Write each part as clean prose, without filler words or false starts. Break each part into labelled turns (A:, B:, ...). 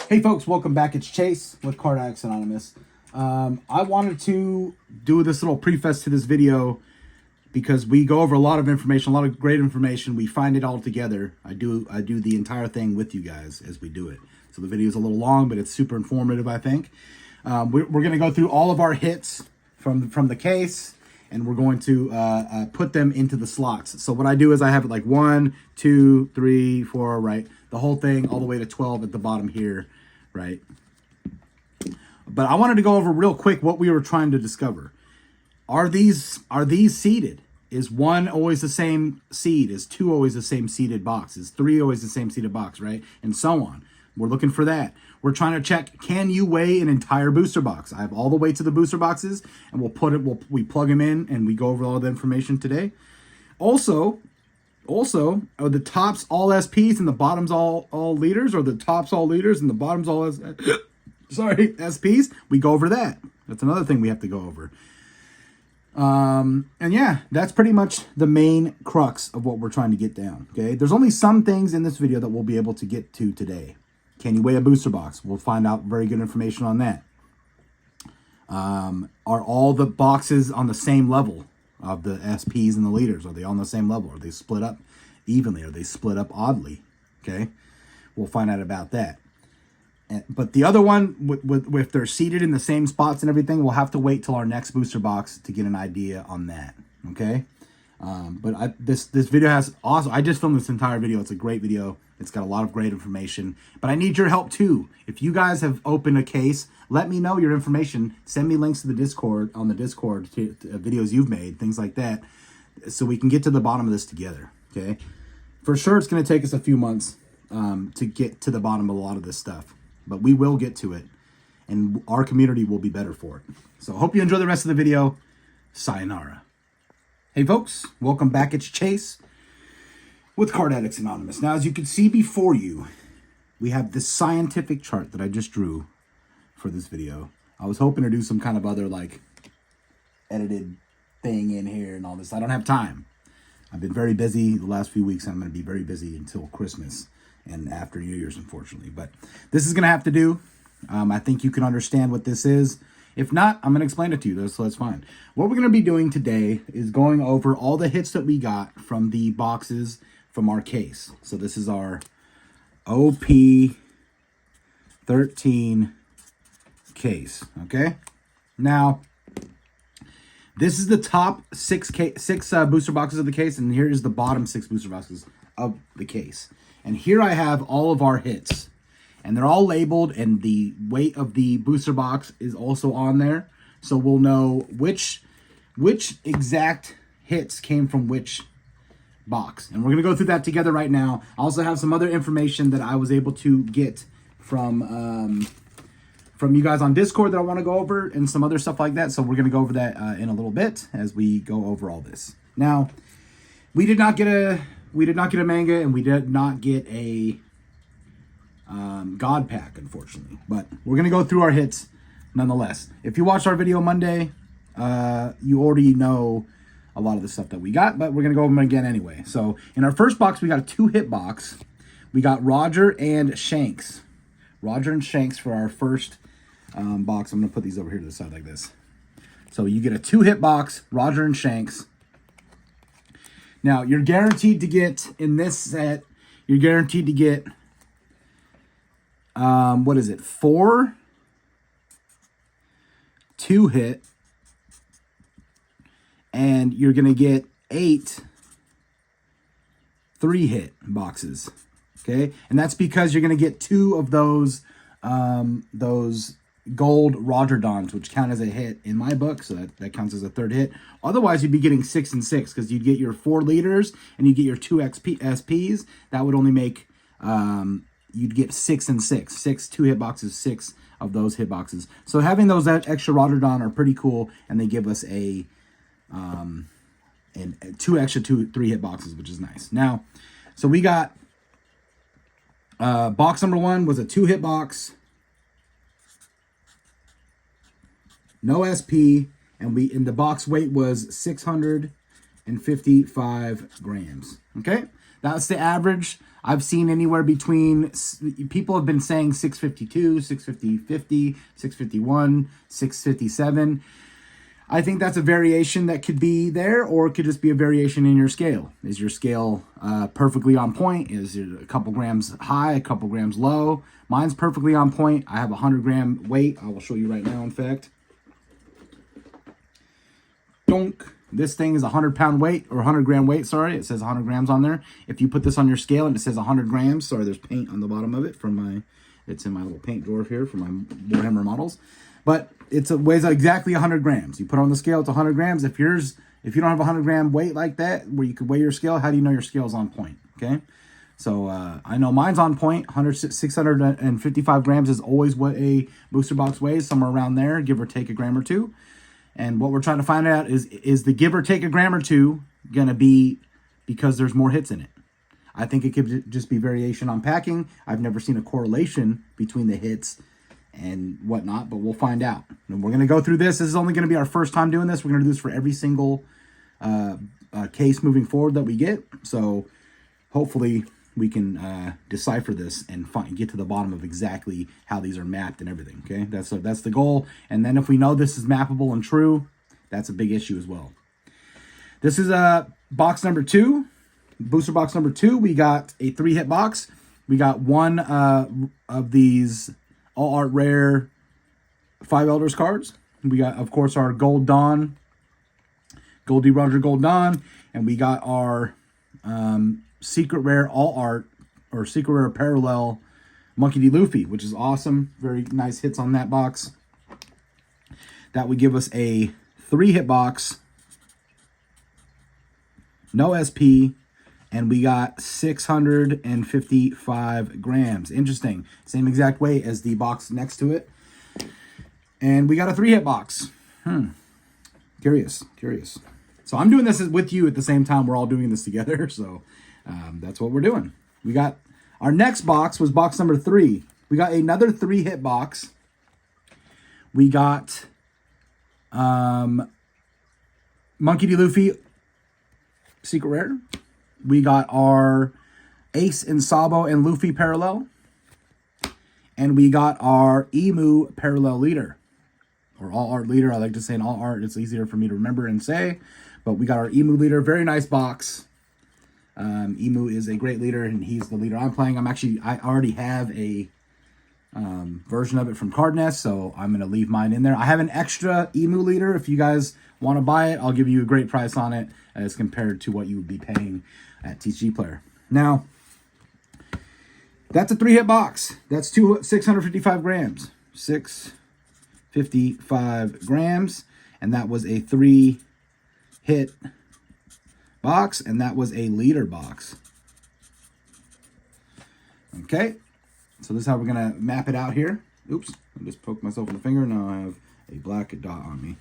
A: Hey folks, welcome back. It's Chase with Card Addicts Anonymous. I wanted to do this little preface to this video because we go over a lot of information, a lot of great information. We find it all together. I do the entire thing with you guys as we do it. So the video is a little long, but it's super informative, I think. We're going to go through all of our hits from the case, and we're going to put them into the slots. So what I do is I have it like 1, 2, 3, 4, right? The whole thing all the way to 12 at the bottom here, right? But I wanted to go over real quick what we were trying to discover. Are these seeded? Is 1 always the same seed? Is 2 always the same seeded box? Is 3 always the same seeded box, right? And so on. We're looking for that. We're trying to check, can you weigh an entire booster box? I have all the way to the booster boxes, and we plug them in, and we go over all the information today. Also, are the tops all SPs and the bottoms all leaders, or the tops all leaders and the bottoms all SPs? We go over that. That's another thing we have to go over. And yeah, that's pretty much the main crux of what we're trying to get down. Okay, there's only some things in this video that we'll be able to get to today. Can you weigh a booster box? We'll find out very good information on that. Are all the boxes on the same level of the SPs and the leaders? Are they on the same level? Are they split up evenly? Are they split up oddly? Okay, we'll find out about that. But the other one, if they're seated in the same spots and everything, we'll have to wait till our next booster box to get an idea on that. Okay, but this video has awesome. I just filmed this entire video. It's a great video. It's got a lot of great information. But I need your help too. If you guys have opened a case, let me know your information. Send me links to the Discord, on the Discord, to videos you've made, things like that, so we can get to the bottom of this together. Okay, for sure, it's going to take us a few months to get to the bottom of a lot of this stuff. But we will get to it, and our community will be better for it. So I hope you enjoy the rest of the video. Sayonara. Hey folks, welcome back. It's Chase with Card Addicts Anonymous. Now, as you can see before you, we have this scientific chart that I just drew for this video. I was hoping to do some kind of other like edited thing in here and all this. I don't have time. I've been very busy the last few weeks, and I'm going to be very busy until Christmas and after New Year's, unfortunately. But this is going to have to do. I think you can understand what this is. If not, I'm going to explain it to you, so that's fine. What we're going to be doing today is going over all the hits that we got from the boxes from our case. So this is our OP13 case, okay? Now, this is the top six booster boxes of the case, and here is the bottom 6 booster boxes of the case. And here I have all of our hits, and they're all labeled, and the weight of the booster box is also on there. So we'll know which exact hits came from which box. And we're going to go through that together right now. I also have some other information that I was able to get from you guys on Discord that I want to go over, and some other stuff like that. So we're going to go over that in a little bit as we go over all this. Now, we did not get a manga, and we did not get a God pack, unfortunately. But we're going to go through our hits nonetheless. If you watched our video Monday, you already know a lot of the stuff that we got, but we're going to go over them again anyway. So in our first box, we got a 2-hit box. We got Roger and Shanks. Roger and Shanks for our first box. I'm going to put these over here to the side like this. So you get a 2-hit box, Roger and Shanks. Now, you're guaranteed to get, in this set, you're guaranteed to get, 4 2-hit, and you're going to get 8 3-hit boxes, okay? And that's because you're going to get 2 of those gold Roger Dons, which count as a hit in my book, so that counts as a 3rd hit. Otherwise, you'd be getting 6 and 6, because you'd get your 4 leaders and you get your 2 SPs. That would only make, you'd get 6 and 6. 6 2-hit boxes, 6 of those hit boxes. So having those extra Roger Don are pretty cool, and they give us a 2 extra 3-hit boxes, which is nice. Now, so we got box number 1 was a 2-hit box. No SP, and the box weight was 600 655 grams. Okay, that's the average. I've seen anywhere between, people have been saying 652, 650, 651, 657. I think that's a variation that could be there, or it could just be a variation in your scale. Is your scale perfectly on point? Is it a couple grams high, a couple grams low? Mine's perfectly on point. I have a 100-gram weight. I will show you right now, in fact. Donk. This thing is a 100-pound weight, or 100-gram weight, sorry. It says 100 grams on there. If you put this on your scale and it says 100 grams, sorry, there's paint on the bottom of it from my, it's in my little paint drawer here for my Warhammer models. But it weighs exactly 100 grams. You put it on the scale, it's 100 grams. If you don't have a 100-gram weight like that, where you could weigh your scale, how do you know your scale's on point, okay? So I know mine's on point. 655 grams is always what a booster box weighs, somewhere around there, give or take a gram or two. And what we're trying to find out is the give or take a gram or two going to be because there's more hits in it? I think it could just be variation on packing. I've never seen a correlation between the hits and whatnot, but we'll find out. And we're going to go through this. This is only going to be our first time doing this. We're going to do this for every single case moving forward that we get. So hopefully we can decipher this and get to the bottom of exactly how these are mapped and everything. Okay, that's the goal. And then if we know this is mappable and true, that's a big issue as well. This is box number 2, booster box number 2. We got a 3-hit box. We got one of these all art rare 5 Elders cards. We got, of course, our Gold Dawn, Goldie Roger Gold Dawn, and we got our secret rare all art, or secret rare parallel Monkey D. Luffy, which is awesome. Very nice hits on that box. That would give us a 3-hit box, no SP, and we got 655 grams. Interesting. Same exact weight as the box next to it. And we got a 3-hit box. Curious. So I'm doing this with you at the same time. We're all doing this together. So that's what we're doing. We got our next box was box number 3. We got another 3-hit box. We got Monkey D. Luffy secret rare. We got our Ace and Sabo and Luffy parallel. And we got our Emu parallel leader, or all art leader. I like to say an all art. It's easier for me to remember and say. But we got our Emu leader. Very nice box. Emu is a great leader, and he's the leader I'm playing. I already have a version of it from Card Nest, so I'm going to leave mine in there. I have an extra Emu leader. If you guys want to buy it, I'll give you a great price on it as compared to what you would be paying at TCG Player. Now, that's a 3-hit box. That's 655 grams. 655 grams, and that was a 3-hit box, and that was a leader box. Okay, so this is how we're gonna map it out here. Oops, I just poked myself in the finger. Now I have a black dot on me.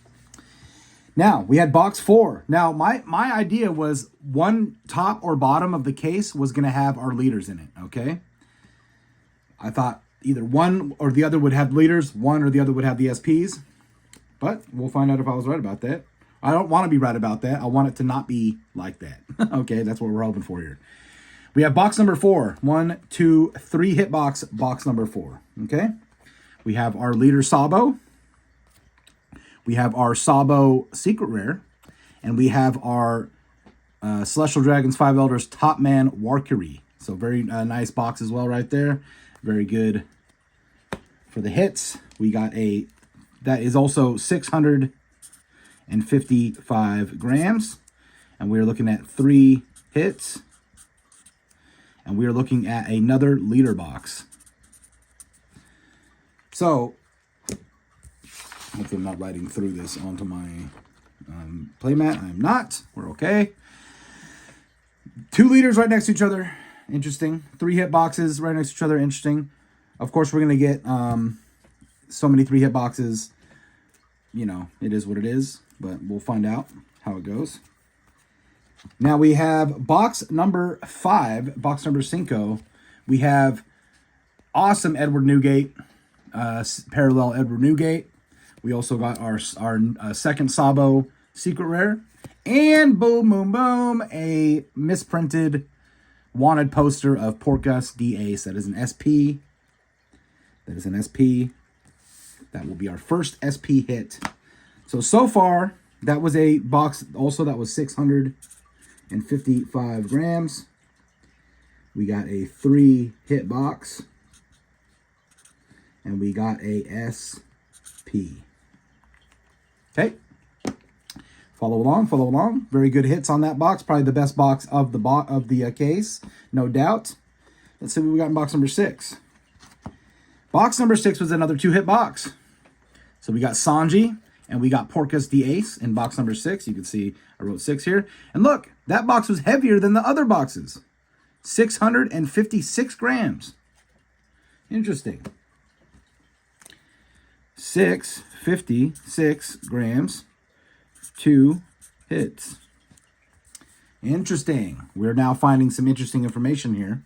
A: Now we had box 4. Now my idea was one top or bottom of the case was gonna have our leaders in it. Okay, I thought either one or the other would have leaders, one or the other would have the SPs, but we'll find out if I was right about that. I don't want to be right about that. I want it to not be like that. Okay, that's what we're hoping for here. We have box number 4. 1, 2, 3 hit box number 4. Okay, we have our leader Sabo. We have our Sabo secret rare, and we have our Celestial Dragons 5 Elders Top Man Warcury. So very nice box as well right there. Very good for the hits. We got that is also 655 grams, and we're looking at 3 hits, and we're looking at another leader box. So hopefully I'm not writing through this onto my playmat. I'm not. We're okay. 2 leaders right next to each other. Interesting. 3 hit boxes right next to each other. Interesting. Of course, we're going to get so many 3 hit boxes. You know, it is what it is, but we'll find out how it goes. Now we have box number 5, box number 5. We have awesome Edward Newgate, parallel Edward Newgate. We also got our second Sabo secret rare, And boom, boom, boom, a misprinted wanted poster of Porcus D Ace. That is an SP. That is an SP. That will be our first SP hit. So far, that was a box. Also, that was 655 grams. We got a 3-hit box. And we got a SP. Okay. Follow along. Very good hits on that box. Probably the best box of the case, no doubt. Let's see what we got in box number 6. Box number 6 was another 2-hit box. So we got Sanji and we got Porcus D Ace in box number 6. You can see I wrote 6 here. And look, that box was heavier than the other boxes. 656 grams. Interesting. 656 grams. 2 hits. Interesting. We're now finding some interesting information here.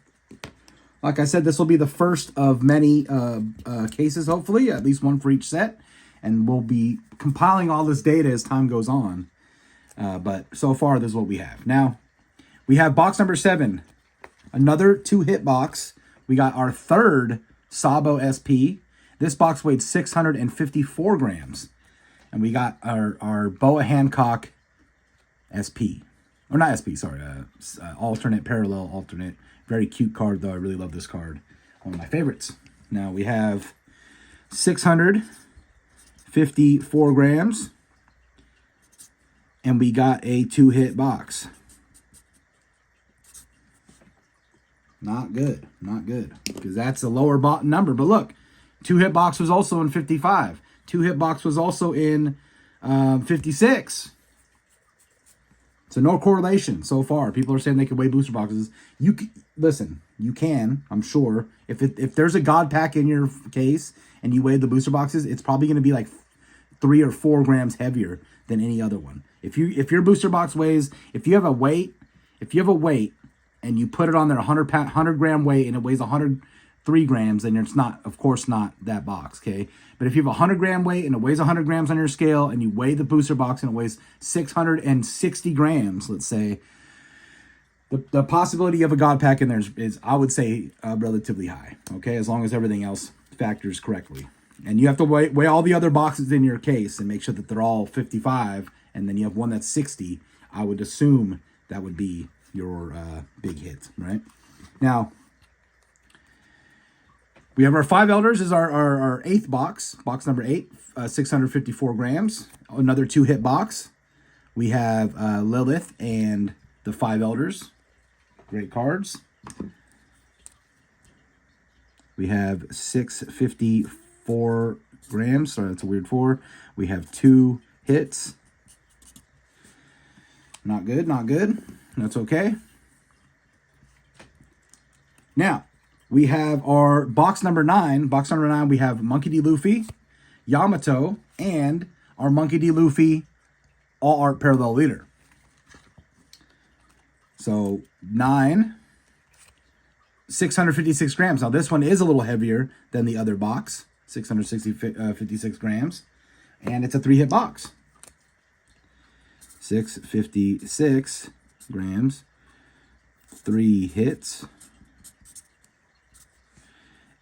A: Like I said, this will be the first of many cases, hopefully, at least one for each set. And we'll be compiling all this data as time goes on. But so far, this is what we have. Now, we have box number 7. Another 2-hit box. We got our third Sabo SP. This box weighed 654 grams. And we got our Boa Hancock SP. Or not SP, sorry. Alternate, parallel, alternate. Very cute card, though. I really love this card. One of my favorites. Now we have 654 grams. And we got a 2-hit box. Not good. Not good. Because that's a lower number. But look, 2-hit box was also in 55. 2-hit box was also in 56. So no correlation so far. People are saying they can weigh booster boxes. Listen, you can, I'm sure. If there's a God pack in your case and you weigh the booster boxes, it's probably going to be like 3 or 4 grams heavier than any other one. If your booster box weighs, if you have a weight and you put it on there 100 gram weight and it weighs 103 grams, then it's not, of course, not that box, okay? But if you have a 100 gram weight and it weighs 100 grams on your scale and you weigh the booster box and it weighs 660 grams, let's say, the possibility of a God pack in there is I would say, relatively high, okay? As long as everything else factors correctly. And you have to weigh all the other boxes in your case and make sure that they're all 55, and then you have one that's 60. I would assume that would be your big hit, right? Now, we have our 5 Elders is our 8th box, box number 8, 654 grams. Another 2-hit box. We have Lilith and the 5 Elders. Great cards. We have 654 grams. Sorry, that's a weird 4. We have 2 hits. Not good, not good. That's okay. Now, we have our box number 9. Box number 9, we have Monkey D. Luffy, Yamato, and our Monkey D. Luffy All Art Parallel Leader. So, 9, 656 grams. Now, this one is a little heavier than the other box, 656 grams. And it's a 3-hit box. 656 grams, 3 hits.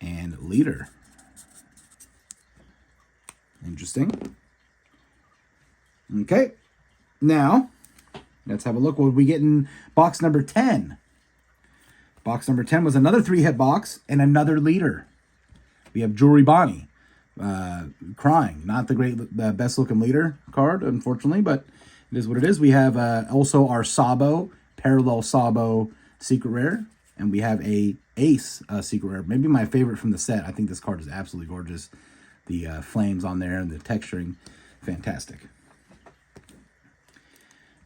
A: And leader. Interesting. Okay. Now, let's have a look. What did we get in box number 10? Box number 10 was another 3-hit box and another leader. We have Jewelry Bonnie. Crying. Not the best looking leader card, unfortunately, but it is what it is. We have also our Sabo, Parallel Sabo Secret Rare. And we have a Ace Secret Rare. Maybe my favorite from the set. I think this card is absolutely gorgeous. The flames on there and the texturing. Fantastic.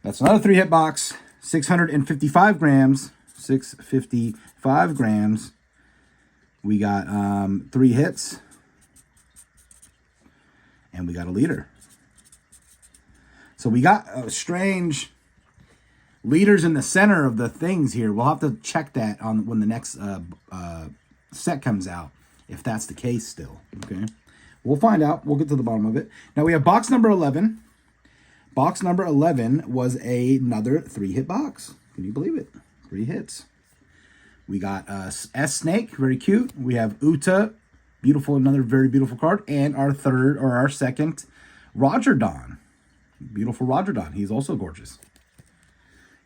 A: That's another 3-hit box. 655 grams. 655 grams. We got 3 hits. And we got a leader. So we got a strange leaders in the center of the things here. We'll have to check that on when the next set comes out, if that's the case still, okay? We'll find out. We'll get to the bottom of it. Now we have box number 11. Box number 11 was another 3-hit box. Can you believe it? 3 hits. We got S Snake, very cute. We have Uta, beautiful, another very beautiful card. And our second, Roger Don. Beautiful Roger Don. He's also gorgeous.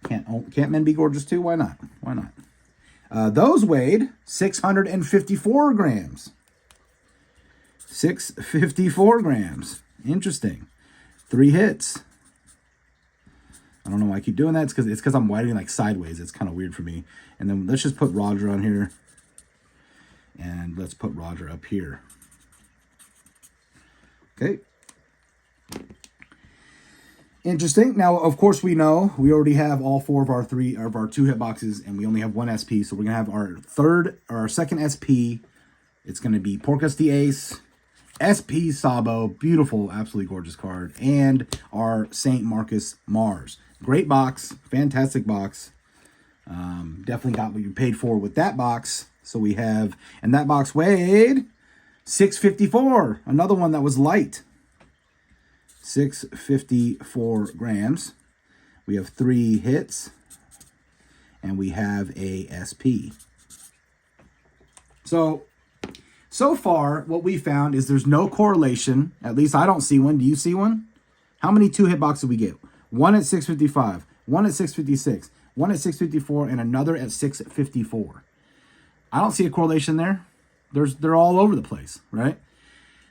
A: Can't men be gorgeous too? Why not? Why not? Those weighed 654 grams. 654 grams. Interesting. 3 hits. I don't know why I keep doing that. It's because I'm whiting like sideways. It's kind of weird for me. And then let's just put Roger on here. And let's put Roger up here. Okay. Interesting. Now, of course, we know we already have all 4 of our 2-hit boxes, and we only have 1 SP. So we're gonna have our second SP. It's gonna be Porcus the Ace, SP Sabo, beautiful, absolutely gorgeous card, and our St. Marcus Mars. Great box, fantastic box. Definitely got what you paid for with that box. So we have, and that box weighed 654. Another one that was light. 654 grams. We have 3 hits, and we have a SP. So far, what we found is there's no correlation. At least I don't see one. Do you see one? How many 2-hit boxes did we get? One at 655, one at 656, one at 654, and another at 654. I don't see a correlation there. They're all over the place, right?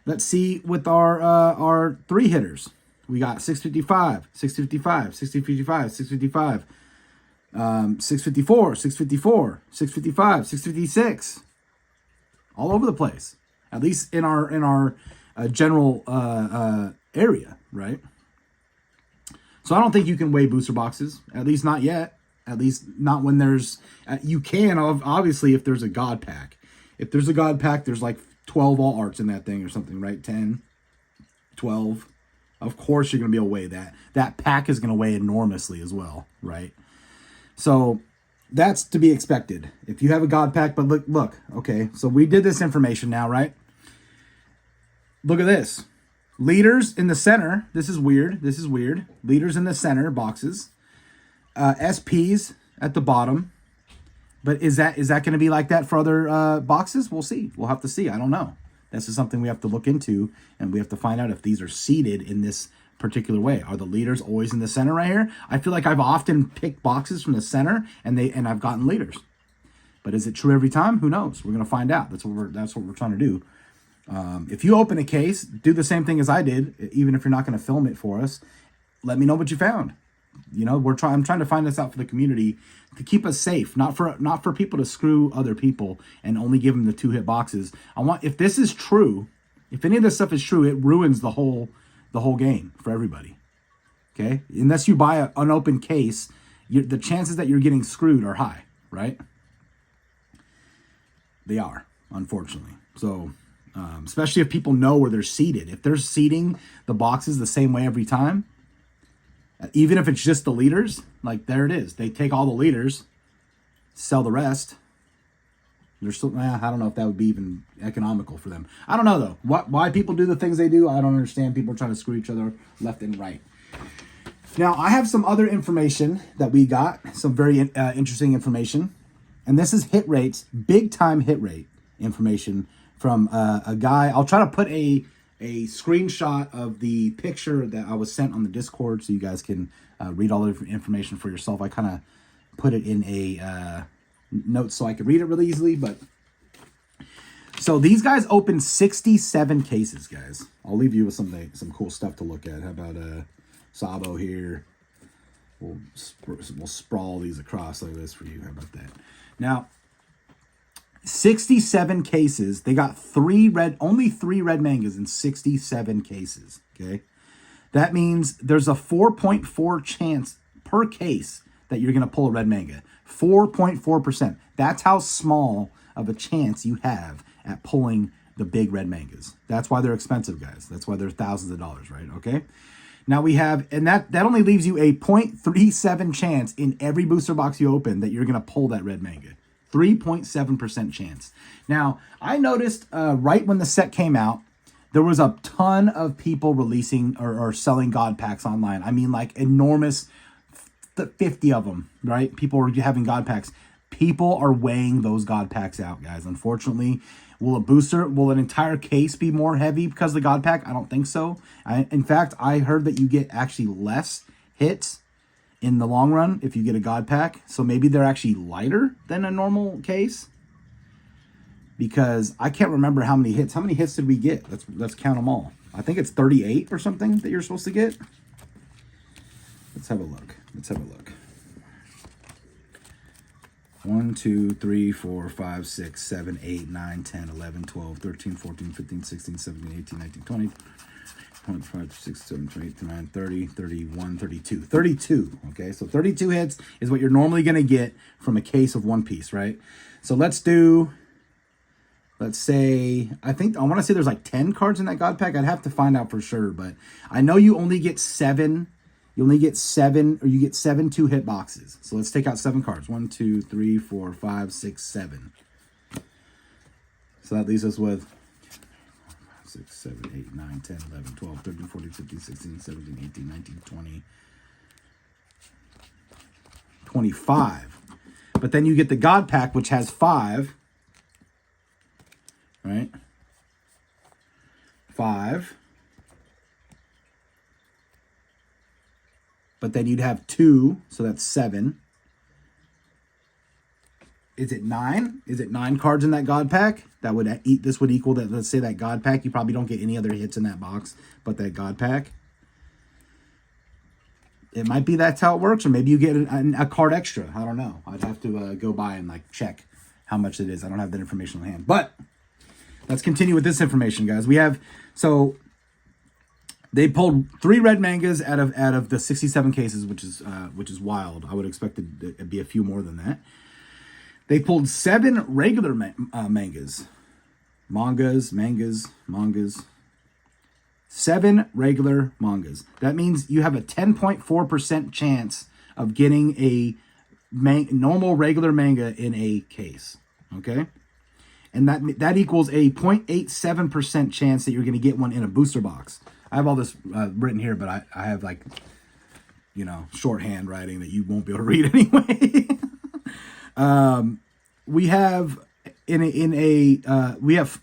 A: Let's see with our 3-hitters. We got 655, 655, 655, 655, 654, 654, 655, 656. All over the place, at least in our general area, right? So I don't think you can weigh booster boxes, at least not yet. At least not when there's, you can, obviously, if there's a God pack. If there's a God pack, there's like 12 all arts in that thing or something, right? 10, 12. Of course you're going to be able to weigh that. That pack is going to weigh enormously as well, right? So that's to be expected. If you have a God pack, but look, okay, so we did this information now, right? Look at this. Leaders in the center. This is weird. Leaders in the center boxes. SPs at the bottom. But is that going to be like that for other boxes? We'll see. We'll have to see. I don't know. This is something we have to look into, and we have to find out if these are seated in this particular way. Are the leaders always in the center right here? I feel like I've often picked boxes from the center, and I've gotten leaders. But is it true every time? Who knows? We're going to find out. That's what we're trying to do. If you open a case, do the same thing as I did. Even if you're not going to film it for us, let me know what you found. You know, I'm trying to find this out for the community to keep us safe, not for people to screw other people and only give them the 2-hit boxes. If this is true, if any of this stuff is true, it ruins the whole game for everybody. Okay, unless you buy an unopened case, the chances that you're getting screwed are high, right? They are, unfortunately. So, especially if people know where they're seated. If they're seating the boxes the same way every time, even if it's just the leaders, like there it is. They take all the leaders, sell the rest. They're still, I don't know if that would be even economical for them. I don't know, though. Why people do the things they do, I don't understand. People are trying to screw each other left and right. Now, I have some other information that we got, some very interesting information. And this is hit rates, big-time hit rate information from a guy. I'll try to put a screenshot of the picture that I was sent on the Discord so you guys can read all the information for yourself. I kind of put it in a note so I could read it really easily. But so these guys opened 67 cases, guys. I'll leave you with some cool stuff to look at. How about Sabo here? We'll sprawl these across like this for you. How about that? Now, 67 cases. They got only three red mangas in 67 cases. Okay. That means there's a 4.4 chance per case that you're going to pull a red manga. 4.4%. That's how small of a chance you have at pulling the big red mangas. That's why they're expensive, guys. That's why they're thousands of dollars, right? Okay. Now we have, and that only leaves you a 0.37 chance in every booster box you open that you're going to pull that red manga. 3.7% chance. Now, I noticed right when the set came out, There was a ton of people releasing or selling God packs online. I mean, like enormous, 50 of them, right? People are having God packs. People are weighing those God packs out, guys. Unfortunately, will an entire case be more heavy because of the God pack? I don't think so. In fact, I heard that you get actually less hits in the long run if you get a God pack. So maybe they're actually lighter than a normal case. Because I can't remember how many hits. How many hits did we get? Let's count them all. I think it's 38 or something that you're supposed to get. Let's have a look. 1, 2, 3, 4, 5, 6, 7, 8, 9, 10, 11, 12, 13, 14, 15, 16, 17, 18, 19, 20, 25, 6, 7, 8, 9, 30, 31, 32. 32, okay? So 32 hits is what you're normally going to get from a case of One Piece, right? So let's say, I want to say there's like 10 cards in that God pack. I'd have to find out for sure, but I know you only get 7. You only get 7, or you get 7 2-hit boxes. So let's take out 7 cards. 1, 2, 3, 4, 5, 6, 7. So that leaves us with 6, 7, 8, 9, 10, 11, 12, 13, 14, 15, 16, 17, 18, 19, 20, 25. But then you get the God pack, which has 5. Right? 5. But then you'd have 2, so that's 7. Is it 9? Is it 9 cards in that God pack? This would equal that. Let's say that God pack, you probably don't get any other hits in that box, but that God pack. It might be that's how it works, or maybe you get a card extra. I don't know. I'd have to go by and like check how much it is. I don't have that information on hand, but let's continue with this information, guys. They pulled 3 red mangas out of the 67 cases, which is wild. I would expect it to be a few more than that. They pulled 7 regular mangas. 7 regular mangas. That means you have a 10.4% chance of getting a normal regular manga in a case. Okay? And that equals a 0.87% chance that you're going to get one in a booster box. I have all this written here, but I have like, shorthand writing that you won't be able to read anyway.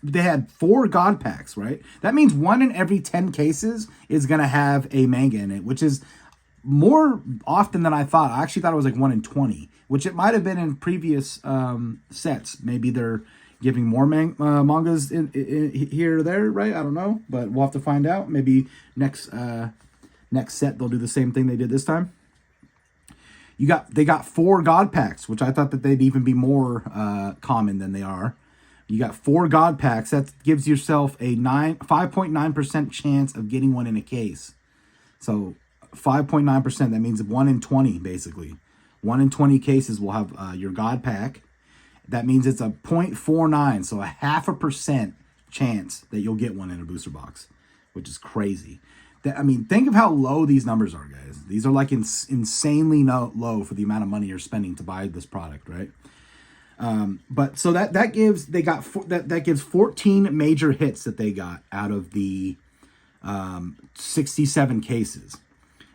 A: They had 4 God packs, right? That means 1 in every 10 cases is going to have a manga in it, which is more often than I thought. I actually thought it was like 1 in 20, which it might have been in previous sets. Maybe they're giving more mangas in here or there, right? I don't know, but we'll have to find out. Maybe next set they'll do the same thing they did this time. They got 4 God packs, which I thought that they'd even be more common than they are. You got 4 God packs. That gives yourself a 5.9% chance of getting one in a case. So 5.9%. That means 1 in 20, basically. 1 in 20 cases will have your God pack. That means it's a 0.49, so a 0.5% chance that you'll get one in a booster box, which is crazy. Think of how low these numbers are, guys. These are like insanely low for the amount of money you're spending to buy this product, right? But so that gives 14 major hits that they got out of the 67 cases.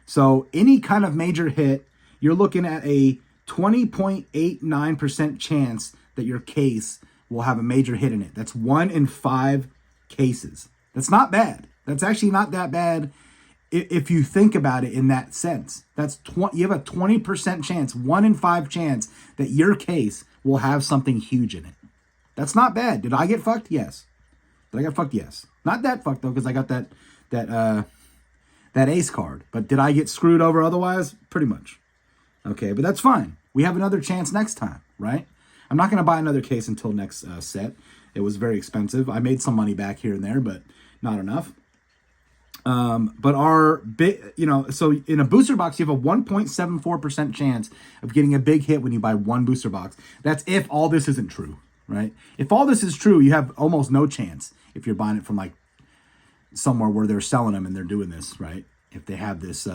A: So any kind of major hit, you're looking at a 20.89% chance that your case will have a major hit in it. That's 1 in 5 cases. That's not bad. That's actually not that bad if you think about it in that sense. You have a 20% chance, 1 in 5 chance that your case will have something huge in it. That's not bad. Did I get fucked? Yes. Did I get fucked? Yes. Not that fucked though, because I got that ace card. But did I get screwed over otherwise? Pretty much. Okay, but that's fine. We have another chance next time, right? I'm not going to buy another case until next set. It was very expensive. I made some money back here and there, but not enough. But so in a booster box, you have a 1.74% chance of getting a big hit when you buy 1 booster box. That's if all this isn't true, right? If all this is true, you have almost no chance if you're buying it from like somewhere where they're selling them and they're doing this, right? If they have this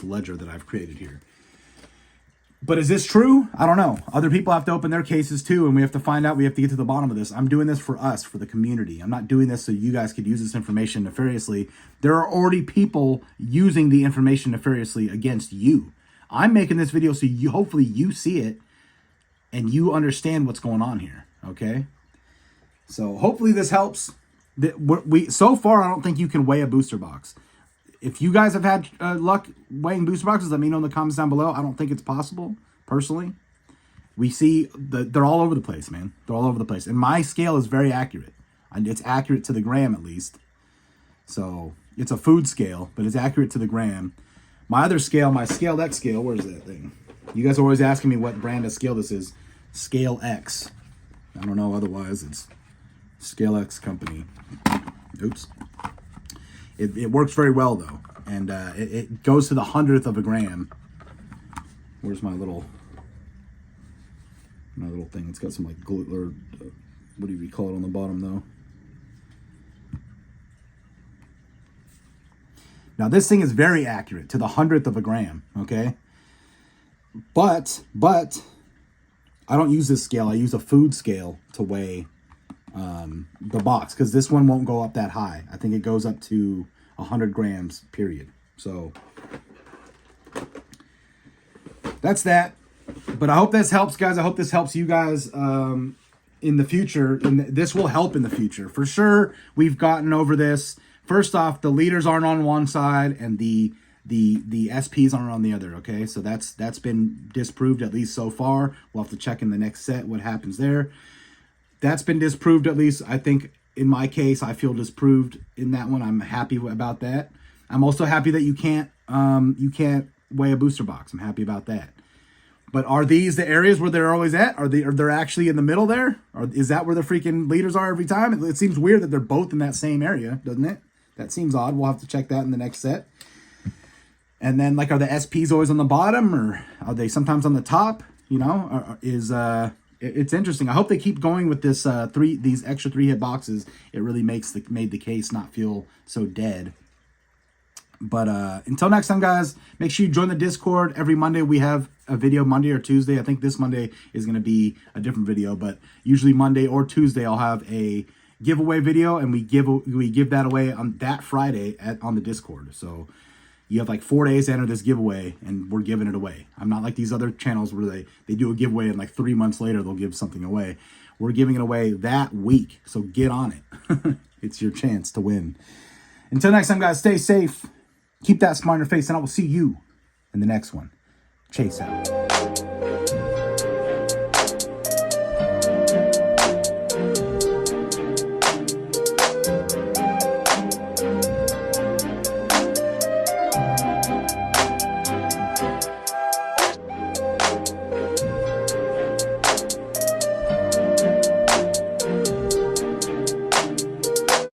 A: ledger that I've created here. But is this true? I don't know. Other people have to open their cases too, and we have to find out. We have to get to the bottom of this. I'm doing this for us, for the community. I'm not doing this so you guys could use this information nefariously. There are already people using the information nefariously against you. I'm making this video so you, hopefully you see it and you understand what's going on here, okay? So hopefully this helps. So far, I don't think you can weigh a booster box. If you guys have had luck weighing booster boxes, let me know in the comments down below. I don't think it's possible, personally. We see they're all over the place, man. They're all over the place. And my scale is very accurate. And it's accurate to the gram, at least. So it's a food scale, but it's accurate to the gram. My other scale, my Scale X scale, where's that thing? You guys are always asking me what brand of scale this is. Scale X. I don't know, otherwise it's Scale X company. Oops. It works very well though, and it goes to the 100th of a gram. Where's my little thing? It's got some like glue, or what do we call it on the bottom though? Now this thing is very accurate to the 100th of a gram. Okay, but I don't use this scale. I use a food scale to weigh the box, because this one won't go up that high. I think it goes up to 100 grams, period. So that's that. But I hope this helps, guys. I hope this helps you guys in the future. And this will help in the future. For sure, we've gotten over this. First off, the leaders aren't on one side and the SPs aren't on the other, okay? So that's been disproved, at least so far. We'll have to check in the next set what happens there. That's been disproved, at least. I think in my case, I feel disproved in that one. I'm happy about that. I'm also happy that you can't weigh a booster box. I'm happy about that. But are these the areas where they're always at? Are they actually in the middle there? Or is that where the freaking leaders are every time? It seems weird that they're both in that same area, doesn't it? That seems odd. We'll have to check that in the next set. And then, like, are the SPs always on the bottom, or are they sometimes on the top? You know, it's interesting. I hope they keep going with this these extra 3-hit boxes. It really made the case not feel so dead. But until next time, guys, make sure you join the Discord. Every Monday we have a video, Monday or Tuesday. I think this Monday is going to be a different video, but usually Monday or Tuesday I'll have a giveaway video, and we give that away on that Friday on the Discord. So you have like 4 days to enter this giveaway, and we're giving it away. I'm not like these other channels where they do a giveaway and like 3 months later they'll give something away. We're giving it away that week, so get on it. It's your chance to win. Until next time, guys, stay safe. Keep that smile on your face, and I will see you in the next one. Chase out.